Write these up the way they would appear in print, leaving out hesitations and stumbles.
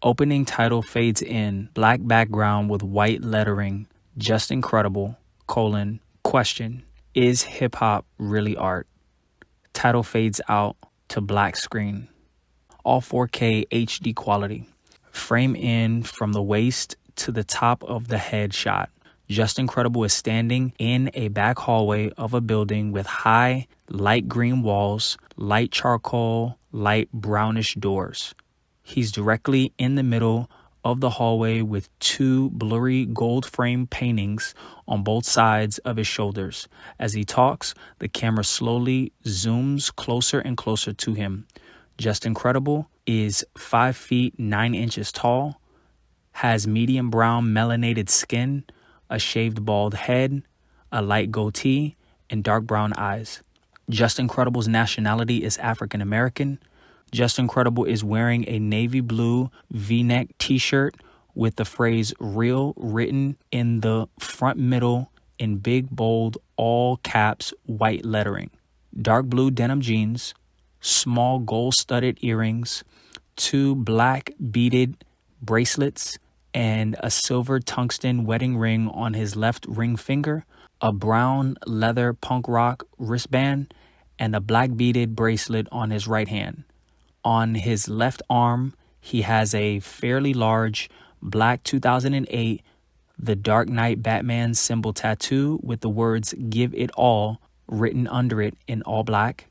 Opening title fades in, black background with white lettering, Justincredible, question, is hip-hop really art? Title fades out to black screen. All 4K HD quality. Frame in from the waist to the top of the head shot. Justincredible is standing in a back hallway of a building with high, light green walls, light charcoal, light brownish doors. He's directly in the middle of the hallway with two blurry gold frame paintings on both sides of his shoulders. As he talks, the camera slowly zooms closer and closer to him. Justincredible is 5 feet 9 inches tall, has medium brown melanated skin, a shaved bald head, a light goatee, and dark brown eyes. Justincredible's nationality is African American. Justincredible is wearing a navy blue V-neck t-shirt with the phrase "real" written in the front middle in big, bold, all caps, white lettering. Dark blue denim jeans, small gold-studded earrings, 2 black beaded bracelets, and a silver tungsten wedding ring on his left ring finger, a brown leather punk rock wristband, and a black beaded bracelet on his right hand. On his left arm, he has a fairly large black 2008 The Dark Knight Batman symbol tattoo with the words "Give It All" written under it in all black.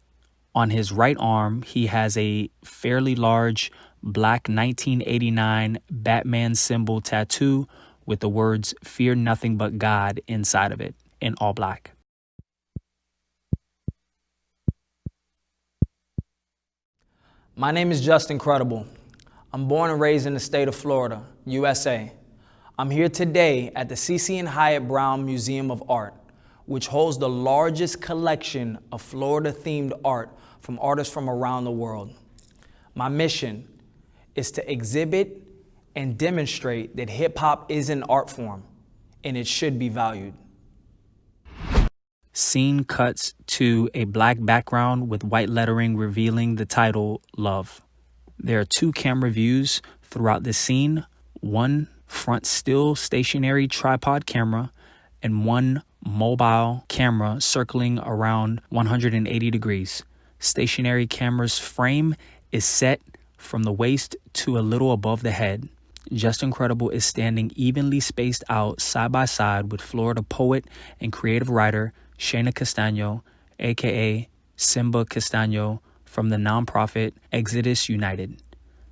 On his right arm, he has a fairly large black 1989 Batman symbol tattoo with the words "Fear Nothing But God" inside of it in all black. My name is Justincredible. I'm born and raised in the state of Florida, USA. I'm here today at the C.C. and Hyatt Brown Museum of Art, which holds the largest collection of Florida-themed art from artists from around the world. My mission is to exhibit and demonstrate that hip-hop is an art form, and it should be valued. Scene cuts to a black background with white lettering revealing the title Love. There are 2 camera views throughout the scene, 1 front still stationary tripod camera and 1 mobile camera circling around 180 degrees. Stationary camera's frame is set from the waist to a little above the head. Justincredible is standing evenly spaced out side by side with Florida poet and creative writer Shayna Castaño, aka Simba Castaño, from the nonprofit Exodus United.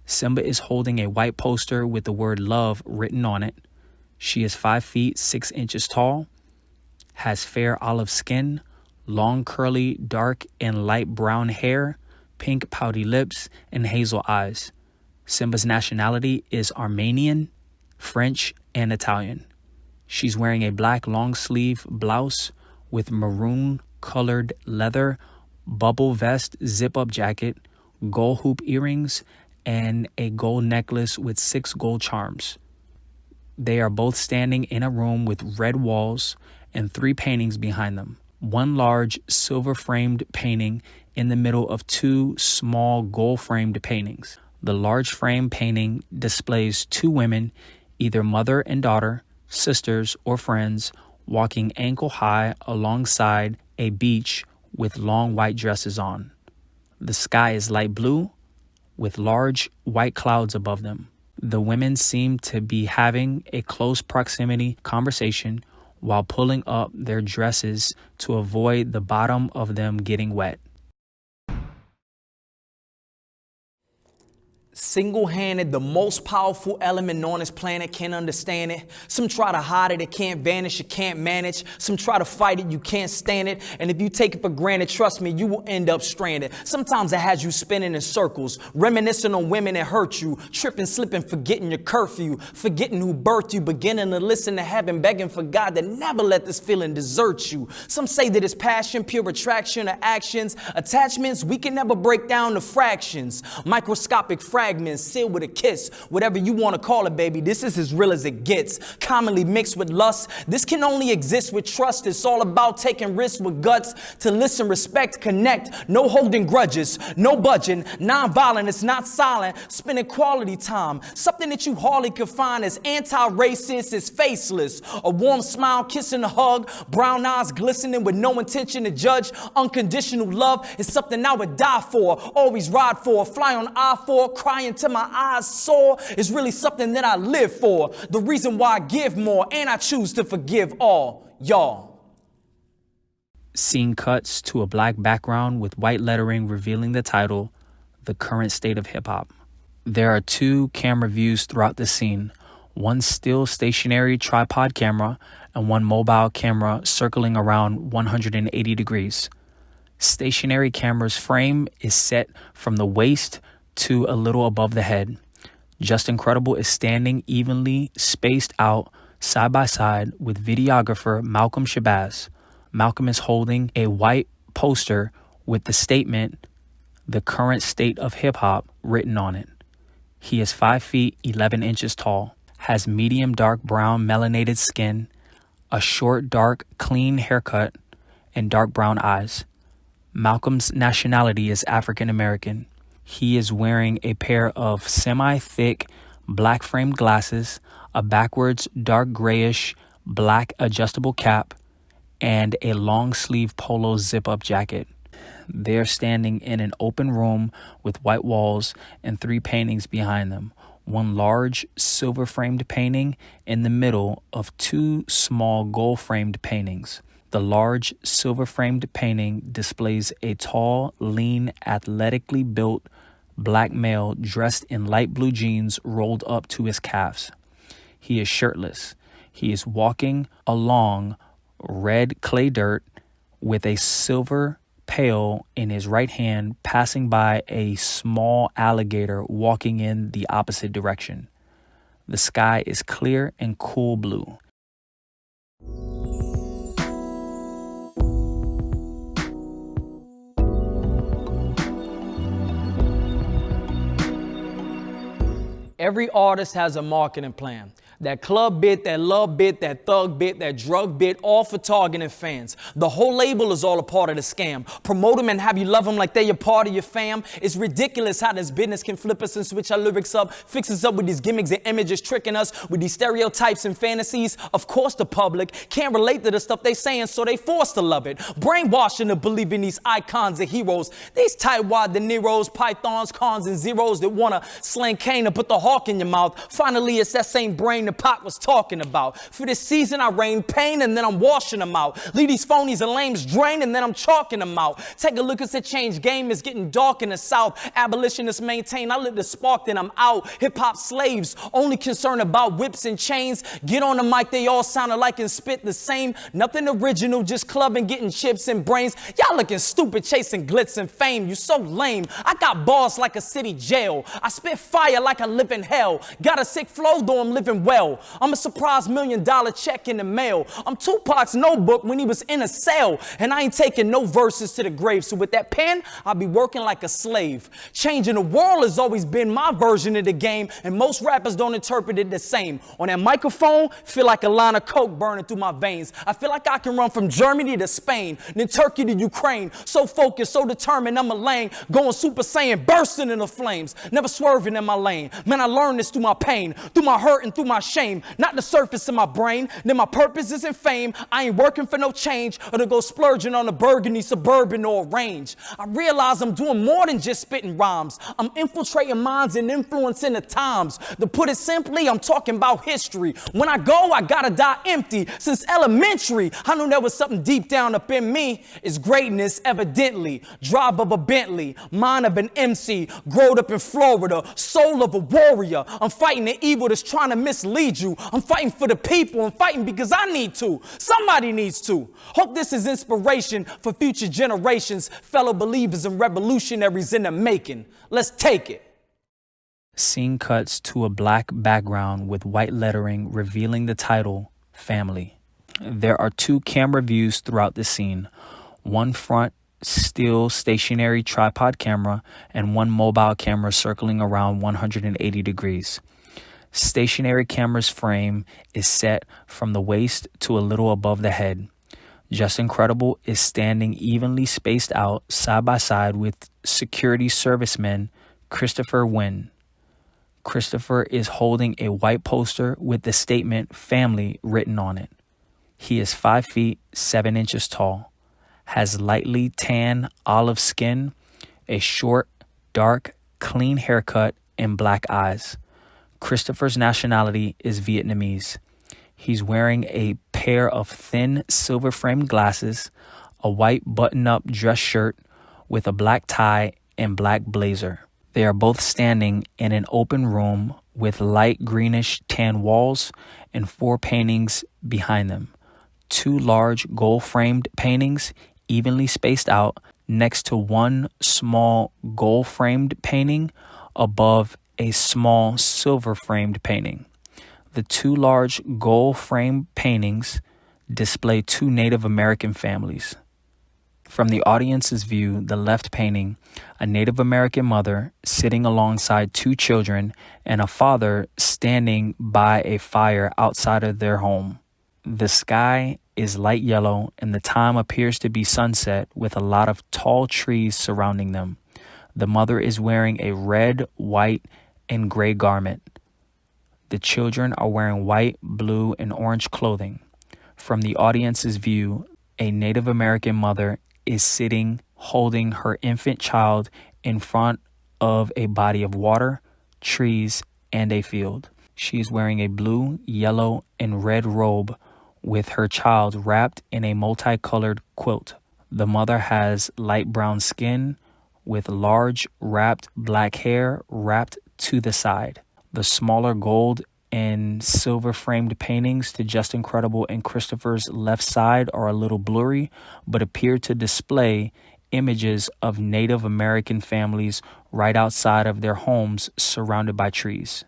Simba is holding a white poster with the word "love" written on it. She is 5 feet 6 inches tall, has fair olive skin, long curly dark and light brown hair, pink pouty lips, and hazel eyes. Simba's nationality is Armenian, French, and Italian. She's wearing a black long sleeve blouse with maroon colored leather, bubble vest zip-up jacket, gold hoop earrings, and a gold necklace with 6 gold charms. They are both standing in a room with red walls and 3 paintings behind them. 1 large silver-framed painting in the middle of 2 small gold-framed paintings. The large frame painting displays 2 women, either mother and daughter, sisters, or friends, walking ankle-high alongside a beach with long white dresses on. The sky is light blue with large white clouds above them. The women seem to be having a close proximity conversation while pulling up their dresses to avoid the bottom of them getting wet. Single-handed, the most powerful element on this planet, can't understand it. Some try to hide it, it can't vanish, it can't manage. Some try to fight it, you can't stand it. And if you take it for granted, trust me, you will end up stranded. Sometimes it has you spinning in circles, reminiscing on women that hurt you, tripping, slipping, forgetting your curfew, forgetting who birthed you, beginning to listen to heaven, begging for God to never let this feeling desert you. Some say that it's passion, pure attraction, or actions, attachments we can never break down to fractions, microscopic fragments. fragments sealed with a kiss. Whatever you want to call it, baby, this is as real as it gets. Commonly mixed with lust, this can only exist with trust. It's all about taking risks with guts to listen, respect, connect. No holding grudges, no budging, non-violent, it's not silent. Spending quality time, something that you hardly could find as anti-racist, is faceless. A warm smile, kissing a hug, brown eyes glistening with no intention to judge. Unconditional love is something I would die for, always ride for, fly on I-4, crying till my eyes sore. Is really something that I live for. The reason why I give more, and I choose to forgive all y'all. Scene cuts to a black background with white lettering revealing the title, The Current State of Hip Hop. There are 2 camera views throughout the scene, one still stationary tripod camera and one mobile camera circling around 180 degrees. Stationary camera's frame is set from the waist to a little above the head. Justincredible is standing evenly spaced out side by side with videographer Malcolm Shabazz. Malcolm is holding a white poster with the statement, The Current State of Hip Hop, written on it. He is 5 feet 11 inches tall, has medium dark brown melanated skin, a short dark clean haircut, and dark brown eyes. Malcolm's nationality is African American. He is wearing a pair of semi-thick black framed glasses, a backwards dark grayish black adjustable cap, and a long sleeve polo zip-up jacket. They're standing in an open room with white walls and 3 paintings behind them. One large silver-framed painting in the middle of 2 small gold-framed paintings. The large silver-framed painting displays a tall, lean, athletically built black male dressed in light blue jeans rolled up to his calves. He is shirtless. He is walking along red clay dirt with a silver pail in his right hand, passing by a small alligator walking in the opposite direction. The sky is clear and cool blue. Every artist has a marketing plan. That club bit, that love bit, that thug bit, that drug bit, all for targeting fans. The whole label is all a part of the scam. Promote them and have you love them like they're a part of your fam. It's ridiculous how this business can flip us and switch our lyrics up, fix us up with these gimmicks and images, tricking us with these stereotypes and fantasies. Of course the public can't relate to the stuff they saying, so they forced to love it. Brainwashing to believe in these icons and heroes. These tight-wad De Niros, pythons, cons, and zeros that wanna slang cane and put the hawk in your mouth. Finally, it's that same brain the Pac was talking about. For this season, I rain pain and then I'm washing them out. Leave these phonies and lames drain and then I'm chalking them out. Take a look at the change game is getting dark in the South. Abolitionists maintain I lit the spark, then I'm out. Hip-hop slaves, only concerned about whips and chains. Get on the mic, they all sound alike and spit the same. Nothing original, just clubbing, getting chips and brains. Y'all looking stupid, chasing glitz and fame. You so lame. I got bars like a city jail. I spit fire like I live in hell. Got a sick flow, though I'm living well. I'm a surprise $1 million check in the mail. I'm Tupac's notebook when he was in a cell. And I ain't taking no verses to the grave. So with that pen, I'll be working like a slave. Changing the world has always been my version of the game. And most rappers don't interpret it the same. On that microphone, feel like a line of coke burning through my veins. I feel like I can run from Germany to Spain, then Turkey to Ukraine. So focused, so determined, I'm a lane. Going Super Saiyan, bursting into flames. Never swerving in my lane. Man, I learned this through my pain, through my hurt and through my shame. Not the surface of my brain. Then my purpose isn't fame. I ain't working for no change or to go splurging on a burgundy, suburban, or range. I realize I'm doing more than just spitting rhymes. I'm infiltrating minds and influencing the times. To put it simply, I'm talking about history. When I go, I gotta die empty. Since elementary, I knew there was something deep down up in me. It's greatness, evidently. Drive of a Bentley, mind of an MC, growed up in Florida, soul of a warrior. I'm fighting the evil that's trying to mislead you. I'm fighting for the people. I'm fighting because I need to. Somebody needs to. Hope this is inspiration for future generations, fellow believers and revolutionaries in the making. Let's take it. Scene cuts to a black background with white lettering revealing the title, Family. There are 2 camera views throughout the scene, one front still stationary tripod camera, and one mobile camera circling around 180 degrees. Stationary camera's frame is set from the waist to a little above the head. Justincredible is standing evenly spaced out side by side with security serviceman Christopher Wynn. Christopher is holding a white poster with the statement "Family" written on it. He is 5 feet 7 inches tall, has lightly tan olive skin, a short, dark, clean haircut, and black eyes. Christopher's nationality is Vietnamese. He's wearing a pair of thin silver-framed glasses, a white button-up dress shirt with a black tie and black blazer. They are both standing in an open room with light greenish tan walls and 4 paintings behind them. 2 large gold-framed paintings evenly spaced out next to one small gold-framed painting above a small silver-framed painting. The 2 large gold-framed paintings display 2 Native American families. From the audience's view, the left painting, a Native American mother sitting alongside 2 children and a father standing by a fire outside of their home. The sky is light yellow and the time appears to be sunset with a lot of tall trees surrounding them. The mother is wearing a red, white, and gray garment. The children are wearing white, blue, and orange clothing. From the audience's view, a Native American mother is sitting holding her infant child in front of a body of water, trees, and a field. She is wearing a blue, yellow, and red robe with her child wrapped in a multicolored quilt. The mother has light brown skin with large wrapped black hair wrapped to the side. The smaller gold and silver framed paintings to Justincredible and Christopher's left side are a little blurry, but appear to display images of Native American families right outside of their homes surrounded by trees.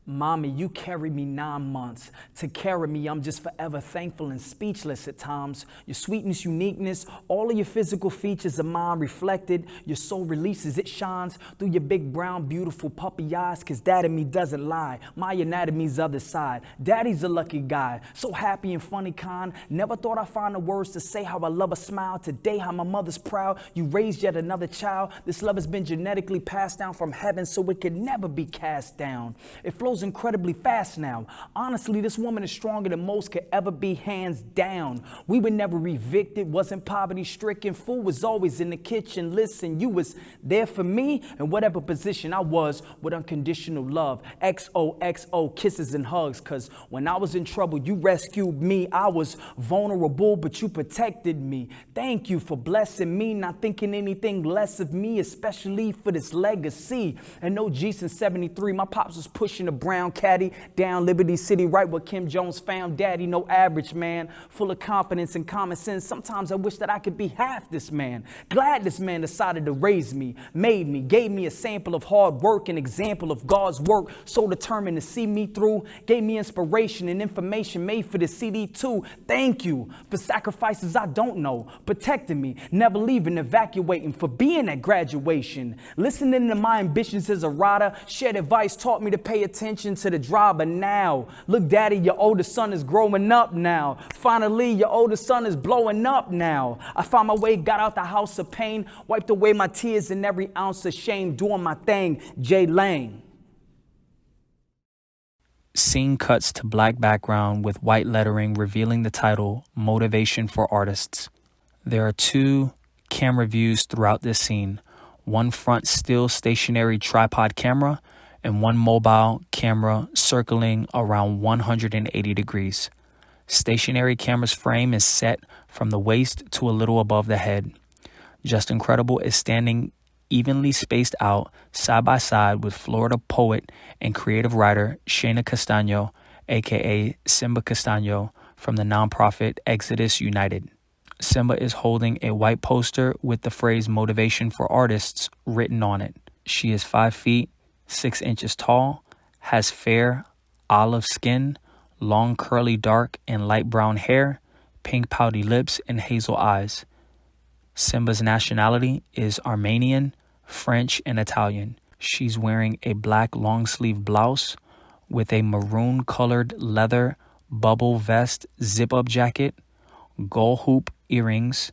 Mommy, you carried me 9 months. To carry me, I'm just forever thankful and speechless at times. Your sweetness, uniqueness, all of your physical features are mine reflected. Your soul releases, it shines through your big brown, beautiful puppy eyes, cause dad in me doesn't lie. My anatomy's other side. Daddy's a lucky guy, so happy and funny kind. Never thought I'd find the words to say how I love a smile. Today, how my mother's proud. You raised yet another child. This love has been genetically passed down from heaven, so it can never be cast down. It flows incredibly fast now. Honestly, this woman is stronger than most could ever be, hands down. We were never evicted, wasn't poverty stricken. Food was always in the kitchen. Listen, you was there for me in whatever position I was, with unconditional love. XOXO, kisses and hugs, cause when I was in trouble, you rescued me. I was vulnerable, but you protected me. Thank you for blessing me, not thinking anything less of me, especially for this legacy. And no G since 73, my pops was pushing a brown caddy down Liberty City, right where Kim Jones found daddy. No average man, full of confidence and common sense. Sometimes I wish that I could be half this man. Glad this man decided to raise me, made me, gave me a sample of hard work, an example of God's work, so determined to see me through. Gave me inspiration and information made for the CD too. Thank you for sacrifices I don't know, protecting me, never leaving, evacuating, for being at graduation. Listening to my ambitions as a rider, shared advice, taught me to pay attention to the driver. Now, look, daddy, your oldest son is growing up now. Finally, your oldest son is blowing up now. I found my way, got out the house of pain, wiped away my tears and every ounce of shame, doing my thing. J. Lang. Scene cuts to black background with white lettering revealing the title, Motivation for Artists. There are 2 camera views throughout this scene, one front still stationary tripod camera and one mobile camera circling around 180 degrees. Stationary camera's frame is set from the waist to a little above the head. Justincredible is standing evenly spaced out side by side with Florida poet and creative writer Shayna Castaño, aka Simba Castaño, from the nonprofit Exodus United. Simba is holding a white poster with the phrase motivation for artists written on it. She is 5 feet, 6 inches tall, has fair olive skin, long curly dark and light brown hair, pink pouty lips, and hazel eyes. Simba's nationality is Armenian, French, and Italian. She's wearing a black long sleeve blouse with a maroon colored leather bubble vest zip up jacket, gold hoop earrings,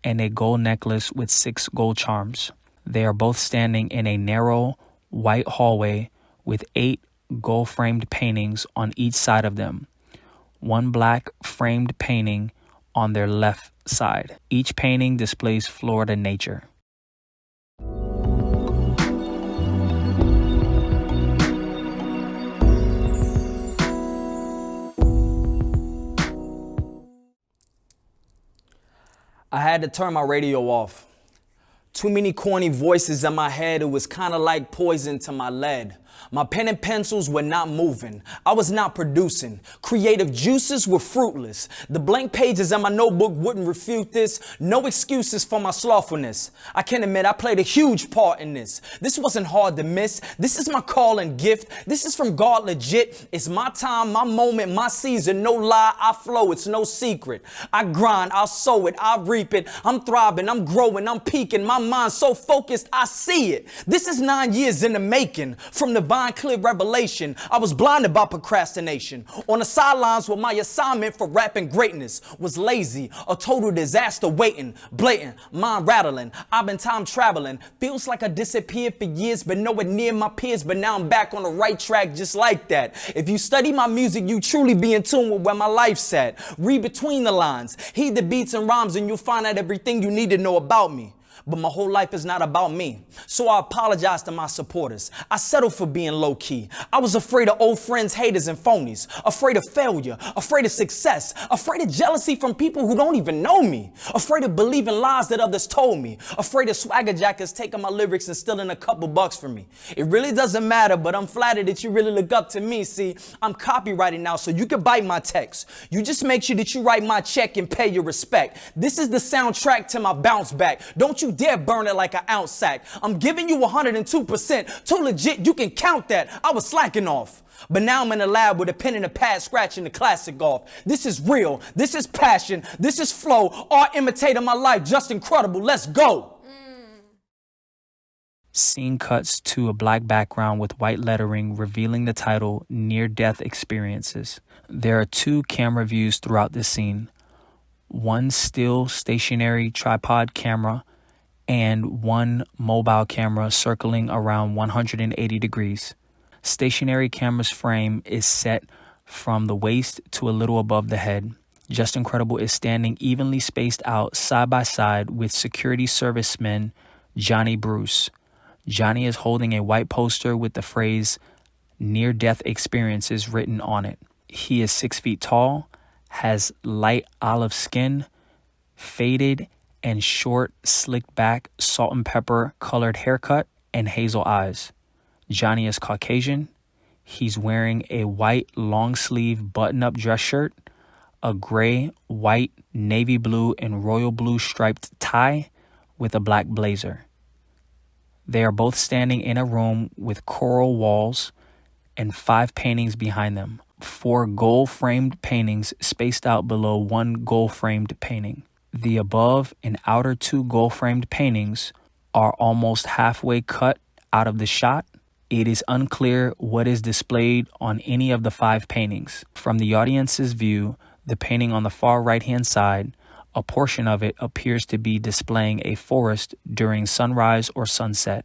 and a gold necklace with 6 gold charms. They are both standing in a narrow white hallway with 8 gold framed paintings on each side of them. 1 black framed painting on their left side. Each painting displays Florida nature. I had to turn my radio off. Too many corny voices in my head, it was kind of like poison to my lead. My pen and pencils were not moving. I was not producing. Creative juices were fruitless. The blank pages in my notebook wouldn't refute this. No excuses for my slothfulness. I can admit I played a huge part in this. This wasn't hard to miss. This is my call and gift. This is from God legit. It's my time, my moment, my season. No lie, I flow. It's no secret. I grind, I'll sow it, I'll reap it. I'm thriving, I'm growing, I'm peaking. My mind's so focused, I see it. This is 9 years in the making. From the divine clear revelation, I was blinded by procrastination. On the sidelines where my assignment for rapping greatness was lazy, a total disaster waiting, blatant, mind rattling. I've been time traveling, feels like I disappeared for years, but nowhere near my peers, but now I'm back on the right track just like that. If you study my music, you truly be in tune with where my life's at. Read between the lines, heed the beats and rhymes, and you'll find out everything you need to know about me. But my whole life is not about me. So I apologize to my supporters. I settled for being low key. I was afraid of old friends, haters, and phonies. Afraid of failure. Afraid of success. Afraid of jealousy from people who don't even know me. Afraid of believing lies that others told me. Afraid of swagger jackets taking my lyrics and stealing a couple bucks from me. It really doesn't matter, but I'm flattered that you really look up to me. See, I'm copywriting now, so you can bite my text. You just make sure that you write my check and pay your respect. This is the soundtrack to my bounce back. Don't you dare burn it like an ounce sack. I'm giving you 102%. Too legit, you can count that. I was slacking off. But now I'm in the lab with a pen and a pad scratching the classic off. This is real. This is passion. This is flow. Art imitating my life. Justincredible. Let's go. Scene cuts to a black background with white lettering revealing the title Near-Death Experiences. There are 2 camera views throughout this scene. One still stationary tripod camera and one mobile camera circling around 180 degrees. Stationary camera's frame is set from the waist to a little above the head. Justincredible is standing evenly spaced out side by side with security serviceman Johnny Bruce. Johnny is holding a white poster with the phrase near-death experiences written on it. He is 6 feet tall, has light olive skin, faded and short, slicked back, salt and pepper colored haircut, and hazel eyes. Johnny is Caucasian. He's wearing a white long sleeve button-up dress shirt, a gray, white, navy blue, and royal blue striped tie with a black blazer. They are both standing in a room with coral walls and 5 paintings behind them. 4 gold-framed paintings spaced out below 1 gold-framed painting. The above and outer 2 gold-framed paintings are almost halfway cut out of the shot. It is unclear what is displayed on any of the 5 paintings. From the audience's view, the painting on the far right-hand side, a portion of it appears to be displaying a forest during sunrise or sunset.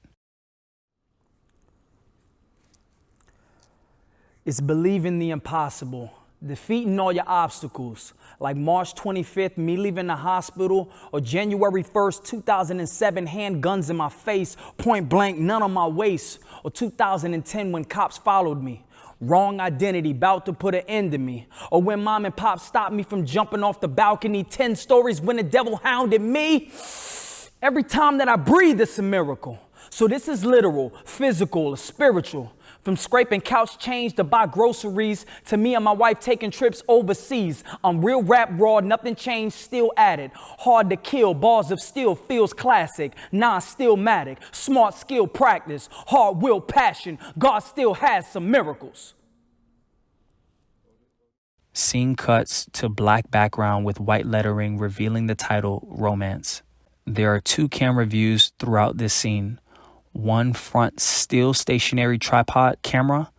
It's believing the impossible, defeating all your obstacles, like March 25th, me leaving the hospital, or January 1st, 2007, handguns in my face, point blank, none on my waist, or 2010 when cops followed me. Wrong identity, about to put an end to me. Or when mom and pop stopped me from jumping off the balcony, 10 stories when the devil hounded me. Every time that I breathe, it's a miracle. So this is literal, physical, spiritual. From scraping couch change to buy groceries, to me and my wife taking trips overseas. I'm real rap raw, nothing changed, still at it. Hard to kill, bars of steel feels classic. Non-stillmatic, smart skill practice, hard will passion. God still has some miracles. Scene cuts to black background with white lettering revealing the title Romance. There are 2 camera views throughout this scene. One front still stationary tripod camera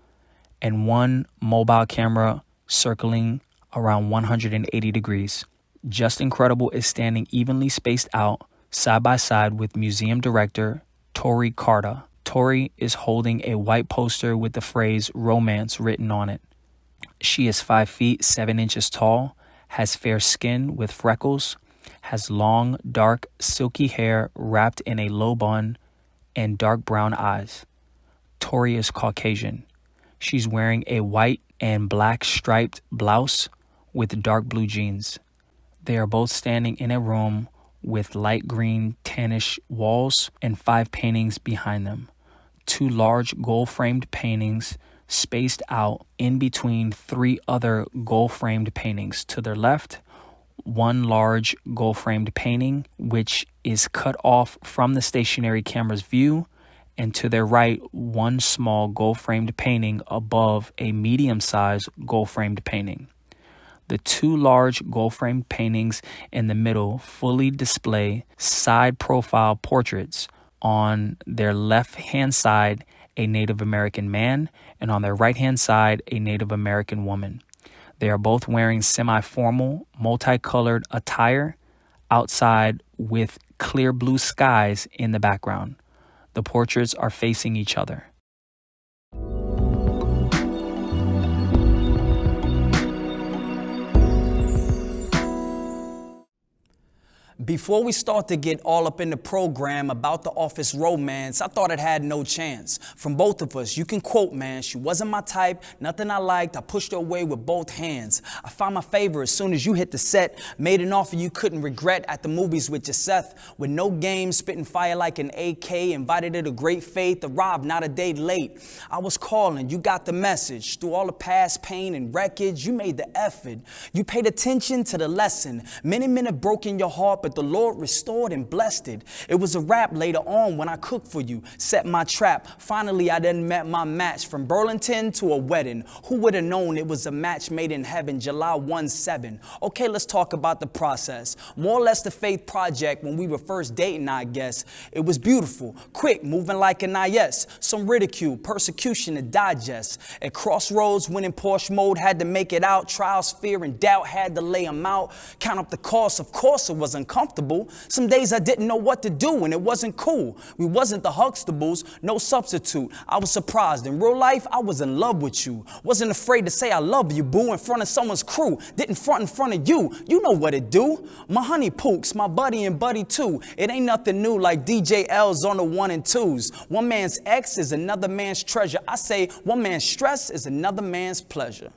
and one mobile camera circling around 180 degrees. Justincredible is standing evenly spaced out side by side with museum director Tori Carta. Tori is holding a white poster with the phrase romance written on it. She is 5 feet 7 inches tall, has fair skin with freckles, has long, dark, silky hair wrapped in a low bun, and dark brown eyes. Tori is Caucasian. She's wearing a white and black striped blouse with dark blue jeans. They are both standing in a room with light green tannish walls and 5 paintings behind them. 2 large gold-framed paintings spaced out in between 3 other gold-framed paintings. To their left, 1 large gold-framed painting, which is cut off from the stationary camera's view, and to their right, 1 small gold-framed painting above a medium-sized gold-framed painting. The 2 large gold-framed paintings in the middle fully display side profile portraits. On their left-hand side, a Native American man, and on their right-hand side, a Native American woman. They are both wearing semi-formal, multicolored attire outside with clear blue skies in the background. The portraits are facing each other. Before we start to get all up in the program about the office romance, I thought it had no chance. From both of us, you can quote, man, she wasn't my type, nothing I liked, I pushed her away with both hands. I found my favor as soon as you hit the set, made an offer you couldn't regret at the movies with your Seth. With no game, spitting fire like an AK, invited her to great faith, arrived not a day late. I was calling, you got the message. Through all the past pain and wreckage, you made the effort. You paid attention to the lesson. Many men have broken your heart, but the Lord restored and blessed it. It was a wrap later on when I cooked for you, set my trap. Finally, I then met my match. From Burlington to a wedding. Who would have known it was a match made in heaven, July 1-7. Okay, let's talk about the process. More or less the faith project when we were first dating, I guess. It was beautiful, quick, moving like an IS. Some ridicule, persecution to digest. At crossroads, when in Porsche mode, had to make it out. Trials, fear, and doubt, had to lay them out. Count up the cost, of course it was uncomfortable. Some days I didn't know what to do and it wasn't cool. We wasn't the Huxtables, no substitute. I was surprised. In real life, I was in love with you. Wasn't afraid to say I love you, boo, in front of someone's crew. Didn't front in front of you. You know what it do. My honey pooks, my buddy and buddy too. It ain't nothing new like DJ L's on the 1 and 2s. One man's ex is another man's treasure. I say one man's stress is another man's pleasure.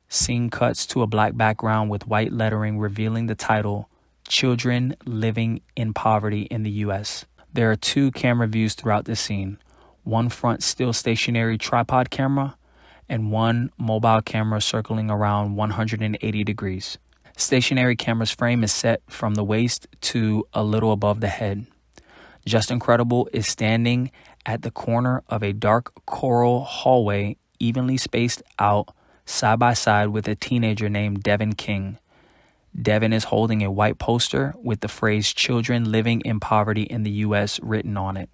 Scene cuts to a black background with white lettering revealing the title, Children Living in Poverty in the U.S. There are 2 camera views throughout this scene, 1 front still stationary tripod camera and 1 mobile camera circling around 180 degrees. Stationary camera's frame is set from the waist to a little above the head. Justincredible is standing at the corner of a dark coral hallway evenly spaced out side by side with a teenager named Devin King. Devin is holding a white poster with the phrase Children Living in Poverty in the U.S. written on it.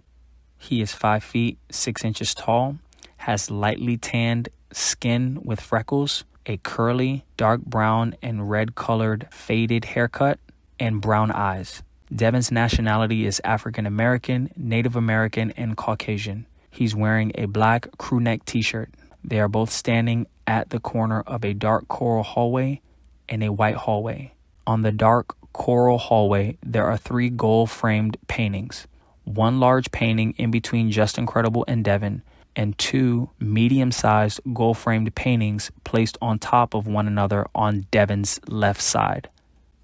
He is 5 feet 6 inches tall, has lightly tanned skin with freckles, a curly, dark brown and red colored faded haircut, and brown eyes. Devin's nationality is African American, Native American, and Caucasian. He's wearing a black crew neck t-shirt. They are both standing at the corner of a dark coral hallway and a white hallway. On the dark coral hallway, there are 3 gold-framed paintings. 1 large painting in between Justincredible and Devin, and 2 medium-sized gold-framed paintings placed on top of one another on Devin's left side.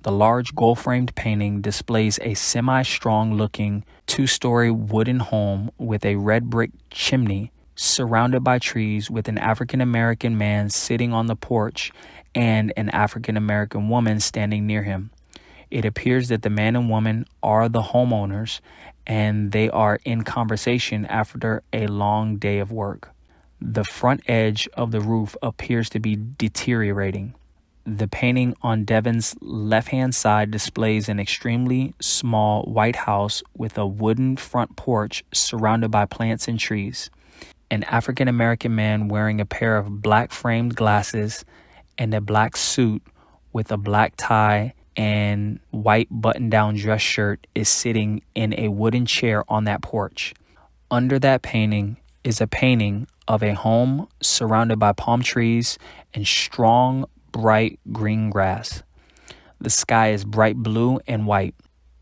The large gold-framed painting displays a semi-strong-looking two-story wooden home with a red brick chimney surrounded by trees, with an African-American man sitting on the porch and an African-American woman standing near him. It appears that the man and woman are the homeowners, and they are in conversation after a long day of work. The front edge of the roof appears to be deteriorating. The painting on Devin's left-hand side displays an extremely small white house with a wooden front porch surrounded by plants and trees. An African-American man wearing a pair of black framed glasses and a black suit with a black tie and white button-down dress shirt is sitting in a wooden chair on that porch. Under that painting is a painting of a home surrounded by palm trees and strong, bright green grass. The sky is bright blue and white.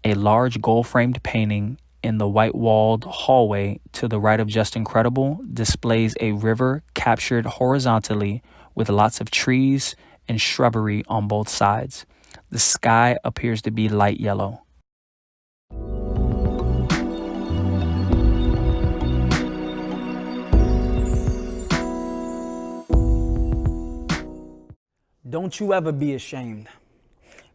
A large gold-framed painting in the white-walled hallway to the right of Justincredible displays a river captured horizontally with lots of trees and shrubbery on both sides. The sky appears to be light yellow. Don't you ever be ashamed.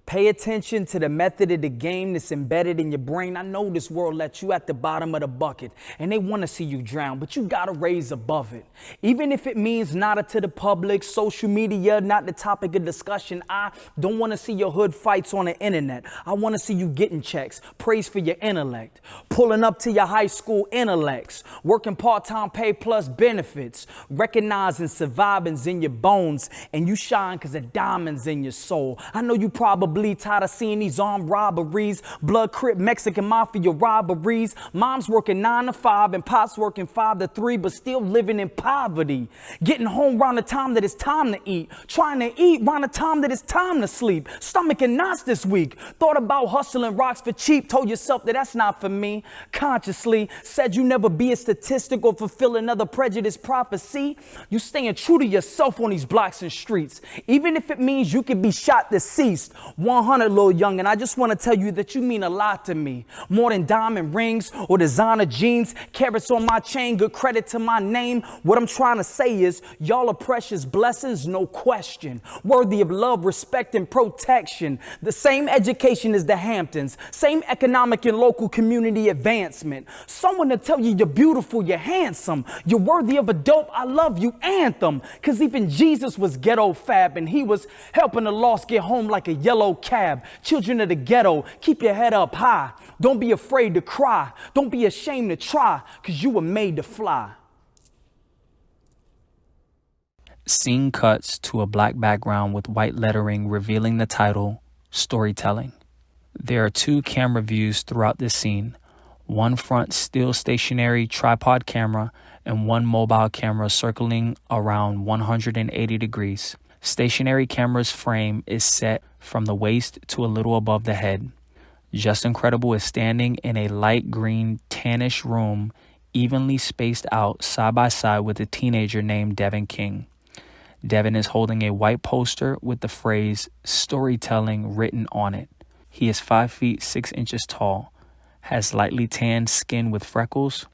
Pay attention to the method of the game that's embedded in your brain. I know this world lets you at the bottom of the bucket and they want to see you drown, but you got to raise above it. Even if it means nada to the public, social media, not the topic of discussion. I don't want to see your hood fights on the internet. I want to see you getting checks, praise for your intellect, pulling up to your high school intellects, working part-time pay plus benefits, recognizing surviving's in your bones, and you shine because of diamonds in your soul. I know you probably tired of seeing these armed robberies, blood crip Mexican mafia robberies. Mom's working 9 to 5 and Pop's working 5 to 3, but still living in poverty. Getting home around the time that it's time to eat. Trying to eat around the time that it's time to sleep. Stomach and knots this week. Thought about hustling rocks for cheap. Told yourself that that's not for me. Consciously said you never be a statistic or fulfill another prejudice prophecy. You staying true to yourself on these blocks and streets. Even if it means you could be shot deceased. 100, little young, and I just want to tell you that you mean a lot to me. More than diamond rings or designer jeans, carrots on my chain, good credit to my name. What I'm trying to say is y'all are precious blessings, no question. Worthy of love, respect, and protection. The same education as the Hamptons, same economic and local community advancement. Someone to tell you you're beautiful, you're handsome, you're worthy of a dope I love you anthem. Cause even Jesus was ghetto fab and he was helping the lost get home like a yellow cab. Children of the ghetto, keep your head up high. Don't be afraid to cry. Don't be ashamed to try, because you were made to fly. Scene cuts to a black background with white lettering revealing the title, Storytelling. There are 2 camera views throughout this scene. One front still stationary tripod camera and one mobile camera circling around 180 degrees. Stationary camera's frame is set from the waist to a little above the head. Justincredible is standing in a light green tannish room, evenly spaced out side by side with a teenager named Devin King. Devin is holding a white poster with the phrase storytelling written on it. He is 5 feet 6 inches tall, has lightly tanned skin with freckles,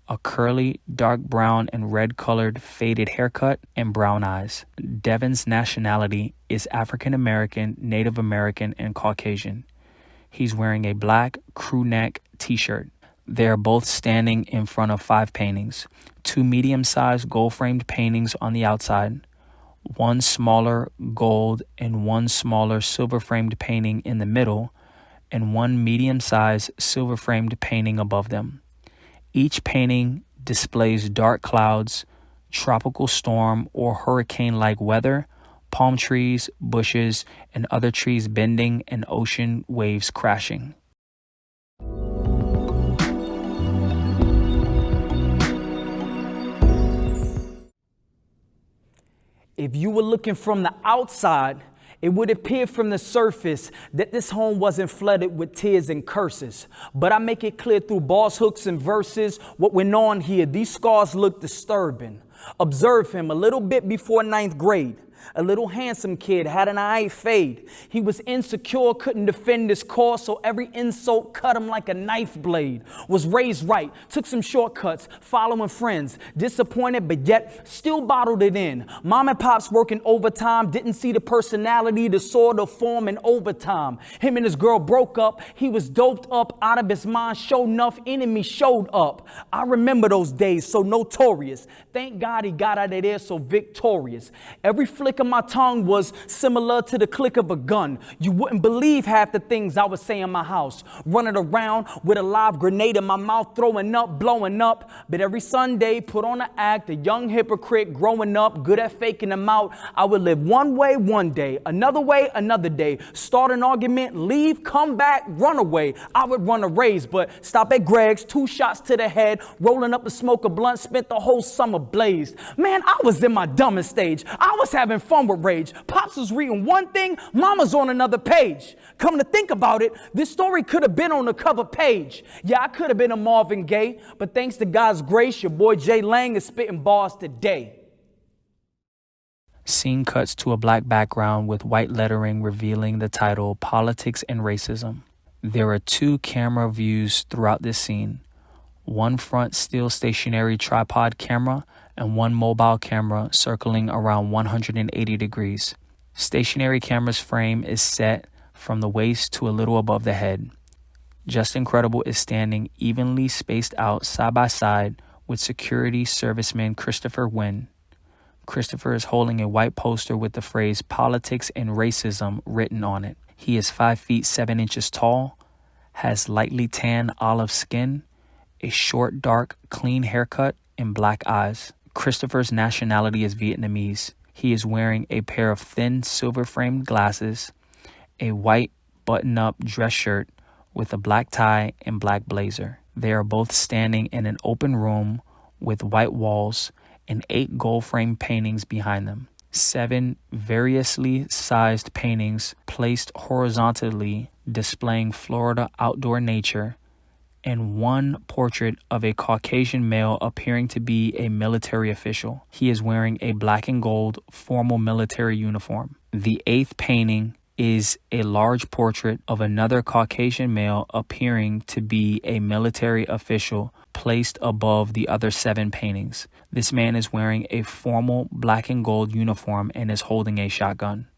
a curly, dark brown and red colored faded haircut, and brown eyes. Devin's nationality is African American, Native American, and Caucasian. He's wearing a black crew neck t-shirt. They are both standing in front of 5 paintings, 2 medium-sized gold-framed paintings on the outside, 1 smaller gold and 1 smaller silver-framed painting in the middle, and 1 medium-sized silver-framed painting above them. Each painting displays dark clouds, tropical storm or hurricane-like weather, palm trees, bushes, and other trees bending, and ocean waves crashing. If you were looking from the outside, it would appear from the surface that this home wasn't flooded with tears and curses. But I make it clear through bars, hooks, and verses what went on here. These scars look disturbing. Observe him a little bit before ninth grade. A little handsome kid, had an eye fade. He was insecure, couldn't defend his cause, so every insult cut him like a knife blade. Was raised right, took some shortcuts, following friends. Disappointed, but yet still bottled it in. Mom and pops working overtime, didn't see the personality, the sort of form in overtime. Him and his girl broke up, he was doped up, out of his mind, sure enough, enemy showed up. I remember those days, so notorious. Thank God he got out of there so victorious. Every flick of my tongue was similar to the click of a gun. You wouldn't believe half the things I would say in my house. Running around with a live grenade in my mouth, throwing up, blowing up. But every Sunday, put on an act, a young hypocrite growing up, good at faking them out. I would live one way one day, another way another day. Start an argument, leave, come back, run away. I would run a race, but stop at Greg's, 2 shots to the head, rolling up to smoke a blunt, spent the whole summer blazed. Man, I was in my dumbest stage. I was having fun with rage. Pops was reading one thing, mama's on another page. Come to think about it, this story could have been on the cover page. Yeah, I could have been a Marvin Gaye, but thanks to God's grace, your boy Jay Lang is spitting bars today. Scene cuts to a black background with white lettering revealing the title Politics and Racism. There are 2 camera views throughout this scene. One front still stationary tripod camera and one mobile camera circling around 180 degrees. Stationary camera's frame is set from the waist to a little above the head. Justincredible is standing evenly spaced out side by side with security serviceman Christopher Wynn. Christopher is holding a white poster with the phrase Politics and Racism written on it. He is 5 feet 7 inches tall, has lightly tan olive skin, a short, dark, clean haircut, and black eyes. Christopher's nationality is Vietnamese. He is wearing a pair of thin silver-framed glasses, a white button-up dress shirt with a black tie and black blazer. They are both standing in an open room with white walls and 8 gold-framed paintings behind them. 7 variously sized paintings placed horizontally displaying Florida outdoor nature, and 1 portrait of a Caucasian male appearing to be a military official. He is wearing a black and gold formal military uniform. The 8th painting is a large portrait of another Caucasian male appearing to be a military official placed above the other 7 paintings. This man is wearing a formal black and gold uniform and is holding a shotgun.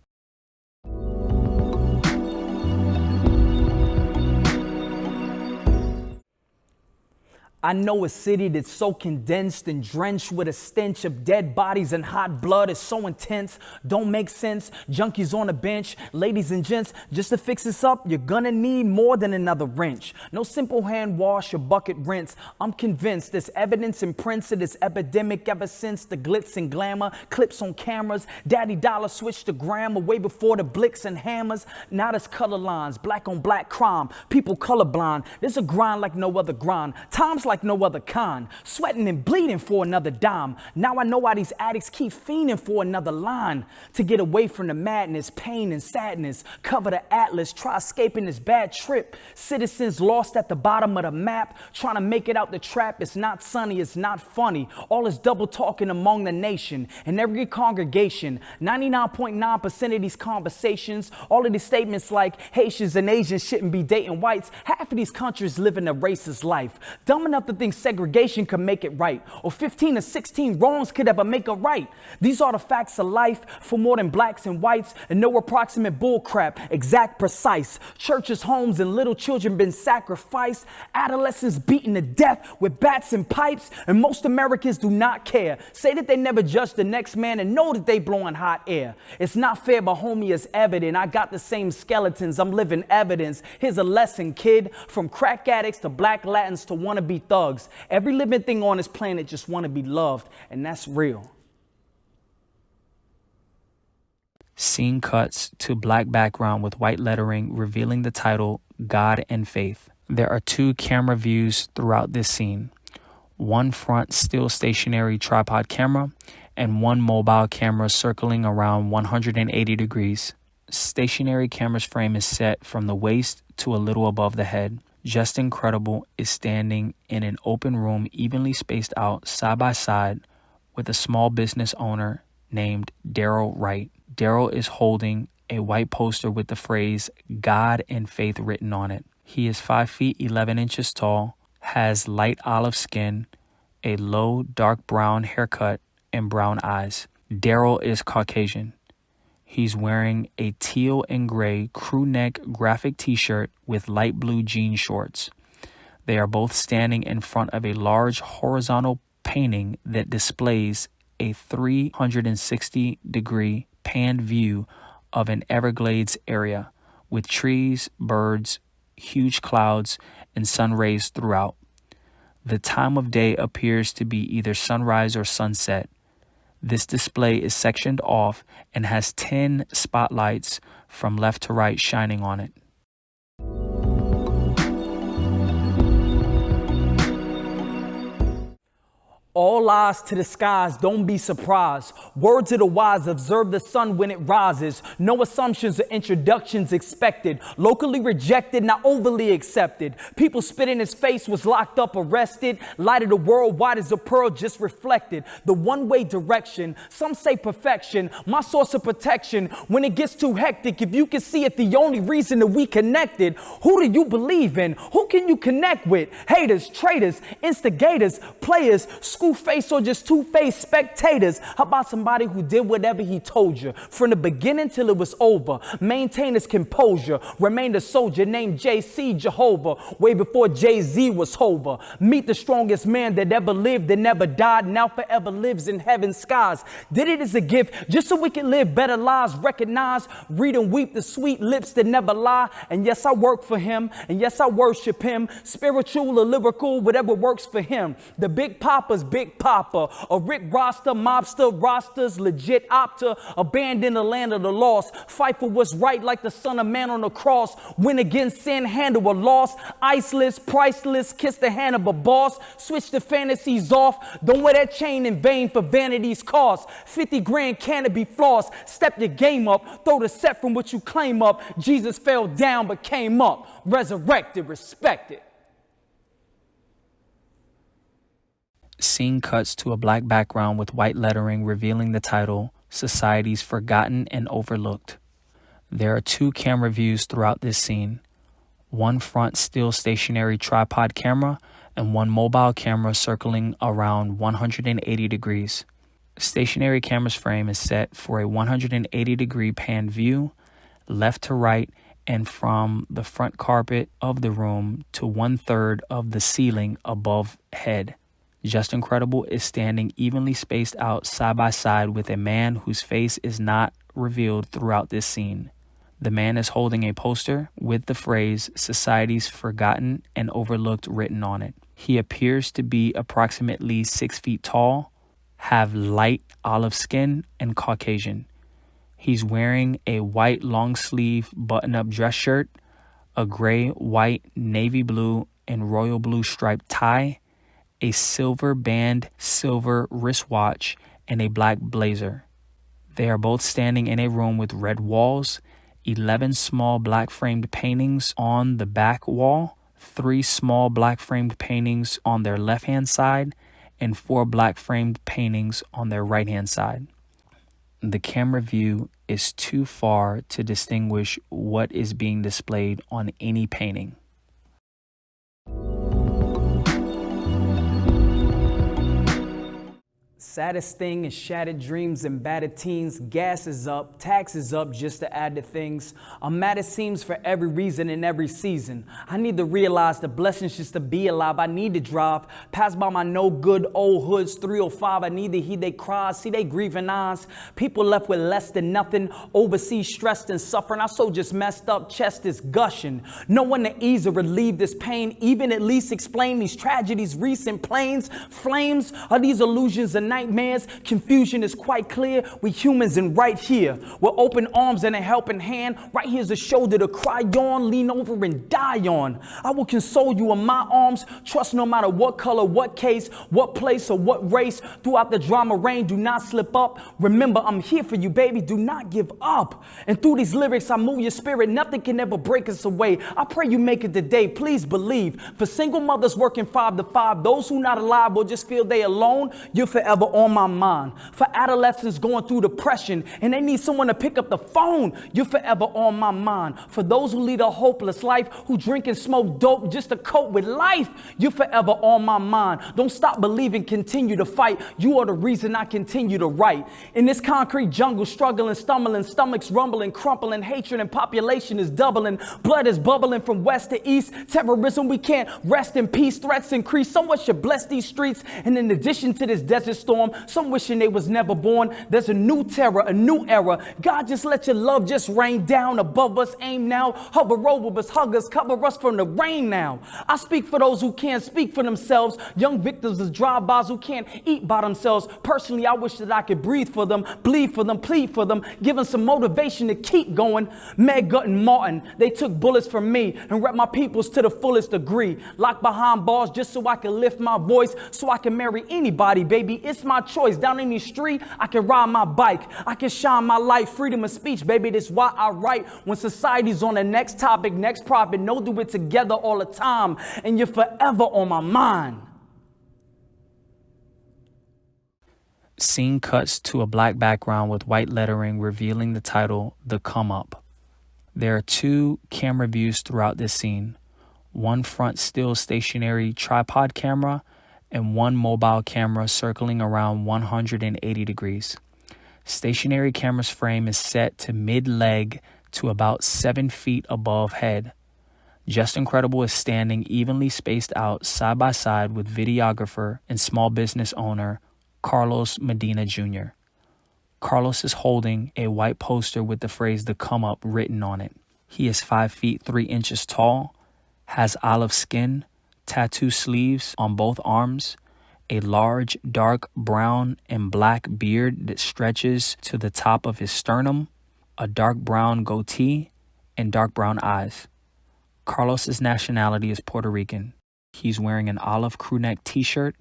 I know a city that's so condensed and drenched with a stench of dead bodies and hot blood is so intense, don't make sense. Junkies on a bench, ladies and gents, just to fix this up, you're gonna need more than another wrench. No simple hand wash or bucket rinse. I'm convinced there's evidence and prints of this epidemic ever since the glitz and glamour, clips on cameras. Daddy Dollar switched to grammar way before the blicks and hammers. Now there's color lines, black on black crime, people colorblind. There's a grind like no other grind. Times like no other kind, sweating and bleeding for another dime. Now I know why these addicts keep fiending for another line. To get away from the madness, pain and sadness, cover the atlas, try escaping this bad trip. Citizens lost at the bottom of the map, trying to make it out the trap. It's not sunny, it's not funny. All this double talking among the nation and every congregation. 99.9% of these conversations, all of these statements like Haitians and Asians shouldn't be dating whites. Half of these countries living a racist life. Dumb enough to think segregation could make it right, or 15 or 16 wrongs could ever make a right. These are the facts of life for more than blacks and whites, and no approximate bullcrap, exact, precise. Churches, homes, and little children been sacrificed. Adolescents beaten to death with bats and pipes, and most Americans do not care. Say that they never judge the next man and know that they blowing hot air. It's not fair, but homie, it's evident. I got the same skeletons, I'm living evidence. Here's a lesson, kid. From crack addicts to black Latins to wannabe thugs. Every living thing on this planet just want to be loved, and that's real. Scene cuts to black background with white lettering revealing the title God and Faith. There are 2 camera views throughout this scene. 1 front still stationary tripod camera and 1 mobile camera circling around 180 degrees. Stationary camera's frame is set from the waist to a little above the head. Justincredible is standing in an open room evenly spaced out side by side with a small business owner named Daryl Wright. Daryl is holding a white poster with the phrase God and faith written on it. He is 5 feet 11 inches tall, has light olive skin, a low dark brown haircut, and brown eyes. Daryl is Caucasian. He's wearing a teal and gray crew neck graphic t-shirt with light blue jean shorts. They are both standing in front of a large horizontal painting that displays a 360-degree panned view of an Everglades area with trees, birds, huge clouds, and sun rays throughout. The time of day appears to be either sunrise or sunset. This display is sectioned off and has 10 spotlights from left to right shining on it. All eyes to the skies, don't be surprised. Words of the wise, observe the sun when it rises. No assumptions or introductions expected. Locally rejected, not overly accepted. People spit in his face, was locked up, arrested. Light of the world, white as a pearl, just reflected. The one-way direction, some say perfection. My source of protection, when it gets too hectic. If you can see it, the only reason that we connected. Who do you believe in? Who can you connect with? Haters, traitors, instigators, players, face or just two-faced spectators. How about somebody who did whatever he told you from the beginning till it was over? Maintain his composure, remained a soldier named J.C. Jehovah, way before Jay-Z was Hova. Meet the strongest man that ever lived and never died, now forever lives in heaven's skies. Did it as a gift just so we can live better lives. Recognize, read and weep, the sweet lips that never lie. And yes, I work for him, and yes, I worship him. Spiritual or lyrical, whatever works for him. The Big Papa's Big Papa, a Rick Roster, mobster, rosters, legit opta, abandon the land of the lost, fight for what's right like the Son of Man on the cross, win against sin, handle a loss, iceless, priceless, kiss the hand of a boss, switch the fantasies off, don't wear that chain in vain for vanity's cost, 50 grand can't be floss, step your game up, throw the set from what you claim up, Jesus fell down but came up, resurrected, respected. Scene cuts to a black background with white lettering revealing the title, Society's Forgotten and Overlooked. There are 2 camera views throughout this scene, one front still stationary tripod camera and one mobile camera circling around 180 degrees. Stationary camera's frame is set for a 180-degree pan view, left to right, and from the front carpet of the room to 1/3 of the ceiling above head. Justincredible is standing evenly spaced out side by side with a man whose face is not revealed throughout this scene. The man is holding a poster with the phrase Society's Forgotten and Overlooked written on it. He appears to be approximately 6 feet tall, have light olive skin, and Caucasian. He's wearing a white long-sleeve button-up dress shirt, a gray, white, navy blue, and royal blue striped tie, a silver band, silver wristwatch, and a black blazer. They are both standing in a room with red walls, 11 small black framed paintings on the back wall, 3 small black framed paintings on their left-hand side, and 4 black framed paintings on their right-hand side. The camera view is too far to distinguish what is being displayed on any painting. Saddest thing is shattered dreams and battered teens. Gas is up, taxes up just to add to things. I'm mad it seems for every reason in every season. I need to realize the blessings just to be alive. I need to drive past by my no good old hoods 305. I need to hear they cries, see they grieving eyes. People left with less than nothing, overseas stressed and suffering. Our soul just messed up, chest is gushing. No one to ease or relieve this pain, even at least explain these tragedies, recent planes, flames. Are these illusions and nightmares? Confusion is quite clear. We humans and right here, with open arms and a helping hand. Right here's a shoulder to cry on, lean over and die on. I will console you in my arms. Trust no matter what color, what case, what place or what race. Throughout the drama rain, do not slip up. Remember, I'm here for you, baby. Do not give up. And through these lyrics, I move your spirit. Nothing can ever break us away. I pray you make it today. Please believe. For single mothers working 5 to 5, those who not alive will just feel they alone. You're forever forever on my mind. For adolescents going through depression and they need someone to pick up the phone, you're forever on my mind. For those who lead a hopeless life, who drink and smoke dope just to cope with life, you're forever on my mind. Don't stop believing, continue to fight. You are the reason I continue to write. In this concrete jungle, struggling, stumbling, stomachs rumbling, crumpling, hatred and population is doubling. Blood is bubbling from west to east. Terrorism, we can't rest in peace. Threats increase. Someone should bless these streets. And in addition to this desert storm, some wishing they was never born. There's a new terror, a new era. God, just let your love just rain down above us. Aim now, hover over us, hug us, cover us from the rain now. I speak for those who can't speak for themselves. Young victims of drive-bys who can't eat by themselves. Personally, I wish that I could breathe for them, bleed for them, plead for them, give them some motivation to keep going. Meg, Gut, and Martin, they took bullets from me and rep my peoples to the fullest degree. Locked behind bars just so I can lift my voice, so I can marry anybody, baby. It's my choice. Down any street, I can ride my bike. I can shine my light. Freedom of speech, baby. That's why I write. When society's on the next topic, next profit, no, do it together all the time. And you're forever on my mind. Scene cuts to a black background with white lettering revealing the title, The Come Up. There are two camera views throughout this scene. One front still stationary tripod camera and one mobile camera circling around 180 degrees. Stationary camera's frame is set to mid-leg to about 7 feet above head. Justincredible is standing evenly spaced out side by side with videographer and small business owner Carlos Medina Jr. Carlos is holding a white poster with the phrase "The Come Up" written on it. He is 5 feet 3 inches tall, has olive skin, tattoo sleeves on both arms, a large dark brown and black beard that stretches to the top of his sternum, a dark brown goatee, and dark brown eyes. Carlos's nationality is Puerto Rican. He's wearing an olive crewneck t-shirt,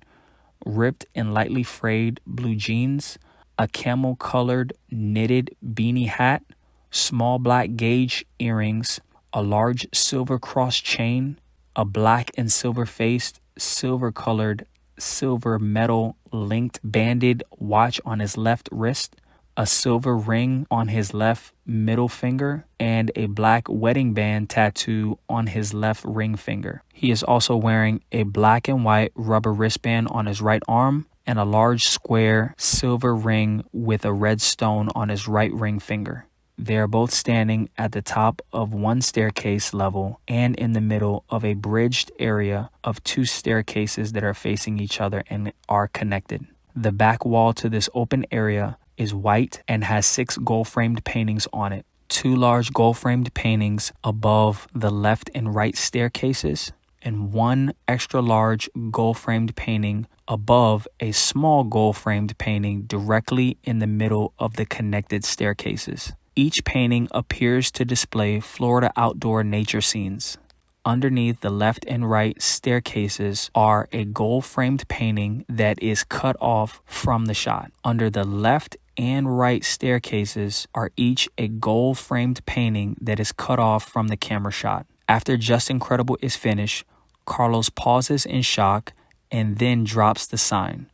ripped and lightly frayed blue jeans, a camel-colored knitted beanie hat, small black gauge earrings, a large silver cross chain, a black and silver-faced, silver-colored, silver metal linked banded watch on his left wrist, a silver ring on his left middle finger, and a black wedding band tattoo on his left ring finger. He is also wearing a black and white rubber wristband on his right arm and a large square silver ring with a red stone on his right ring finger. They are both standing at the top of one staircase level and in the middle of a bridged area of two staircases that are facing each other and are connected. The back wall to this open area is white and has 6 gold-framed paintings on it. 2 large gold-framed paintings above the left and right staircases, and 1 extra large gold-framed painting above a small gold-framed painting directly in the middle of the connected staircases. Each painting appears to display Florida outdoor nature scenes. Underneath the left and right staircases are a gold-framed painting that is cut off from the shot. Under the left and right staircases are each a gold-framed painting that is cut off from the camera shot. After Justincredible is finished, Carlos pauses in shock and then drops the sign.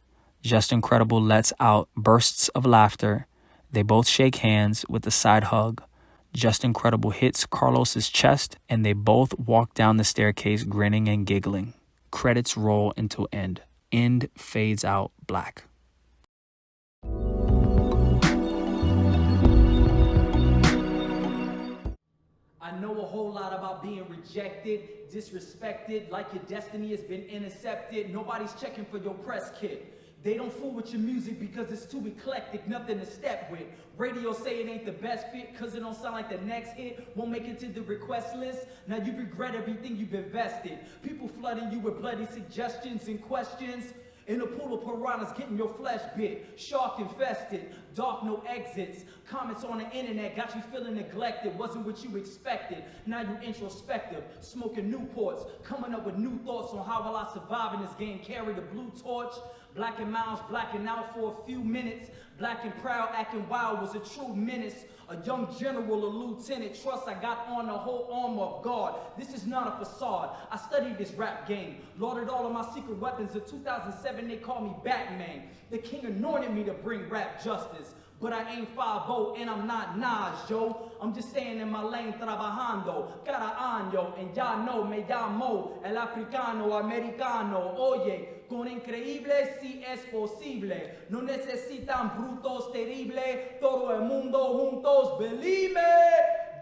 Justincredible lets out bursts of laughter. They both shake hands with a side hug. Justincredible hits Carlos's chest, and they both walk down the staircase grinning and giggling. Credits roll until end. End fades out black. I know a whole lot about being rejected, disrespected, like your destiny has been intercepted. Nobody's checking for your press kit. They don't fool with your music because it's too eclectic, nothing to step with. Radio say it ain't the best fit cause it don't sound like the next hit. Won't make it to the request list. Now you regret everything you've invested. People flooding you with bloody suggestions and questions. In a pool of piranhas getting your flesh bit. Shark infested, dark no exits. Comments on the internet got you feeling neglected. Wasn't what you expected. Now you introspective, smoking Newports. Coming up with new thoughts on how will I survive in this game. Carry the blue torch. Blacking miles, blacking out for a few minutes. Black and proud, acting wild, was a true menace. A young general, a lieutenant, trust I got on the whole armor of God. This is not a facade. I studied this rap game, lauded all of my secret weapons. In 2007, they called me Batman. The king anointed me to bring rap justice. But I ain't 5'0" and I'm not Nas, yo. I'm just staying in my lane, trabajando. Cada año, and y'all know, me llamo el africano americano. Oye, con increíble si es posible. No necesitan brutos terribles. Todo el mundo juntos, believe me.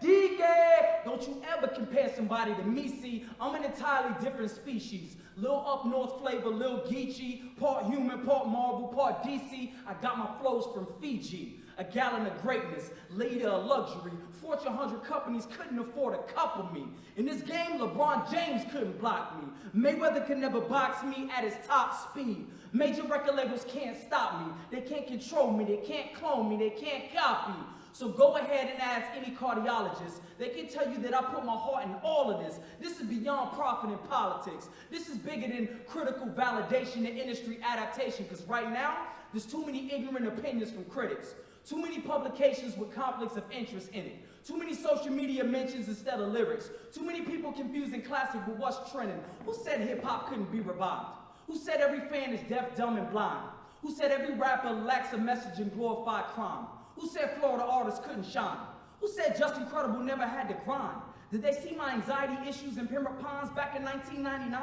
DK! Don't you ever compare somebody to me, see? I'm an entirely different species. Lil up north flavor, Lil Geechee. Part human, part Marvel, part DC. I got my flows from Fiji. A gallon of greatness, leader of luxury. Fortune 100 companies couldn't afford a cup of me. In this game, LeBron James couldn't block me. Mayweather could never box me at his top speed. Major record labels can't stop me. They can't control me, they can't clone me, they can't copy. So go ahead and ask any cardiologist. They can tell you that I put my heart in all of this. This is beyond profit and politics. This is bigger than critical validation and industry adaptation, because right now, there's too many ignorant opinions from critics. Too many publications with conflicts of interest in it. Too many social media mentions instead of lyrics. Too many people confusing classic with what's trending. Who said hip-hop couldn't be revived? Who said every fan is deaf, dumb, and blind? Who said every rapper lacks a message and glorified crime? Who said Florida artists couldn't shine? Who said Justincredible never had to grind? Did they see my anxiety issues in Pembroke Pines back in 1999?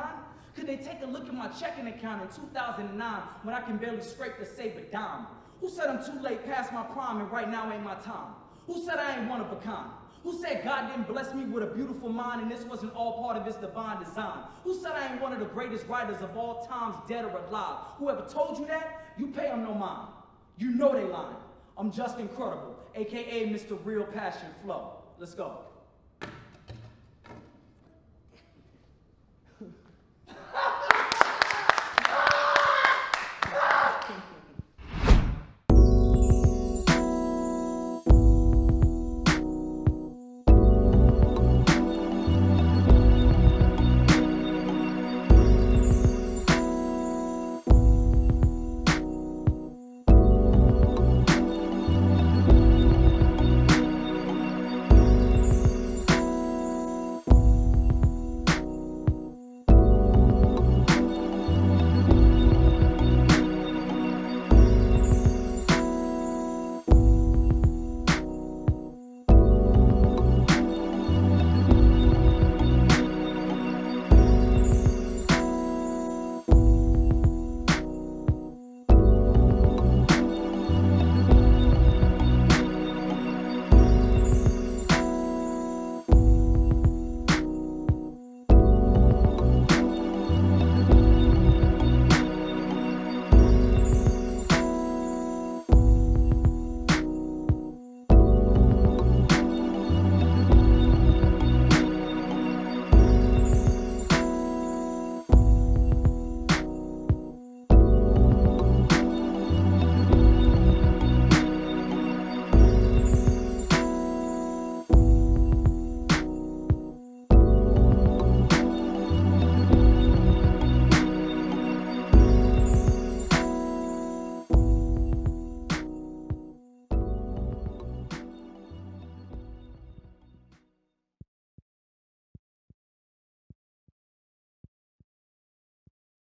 Could they take a look at my checking account in 2009 when I can barely scrape to save a dime? Who said I'm too late past my prime and right now ain't my time? Who said I ain't one of a kind? Who said God didn't bless me with a beautiful mind and this wasn't all part of his divine design? Who said I ain't one of the greatest writers of all times, dead or alive? Whoever told you that, you pay them no mind. You know they lying. I'm Justincredible, aka Mr. Real Passion Flow. Let's go.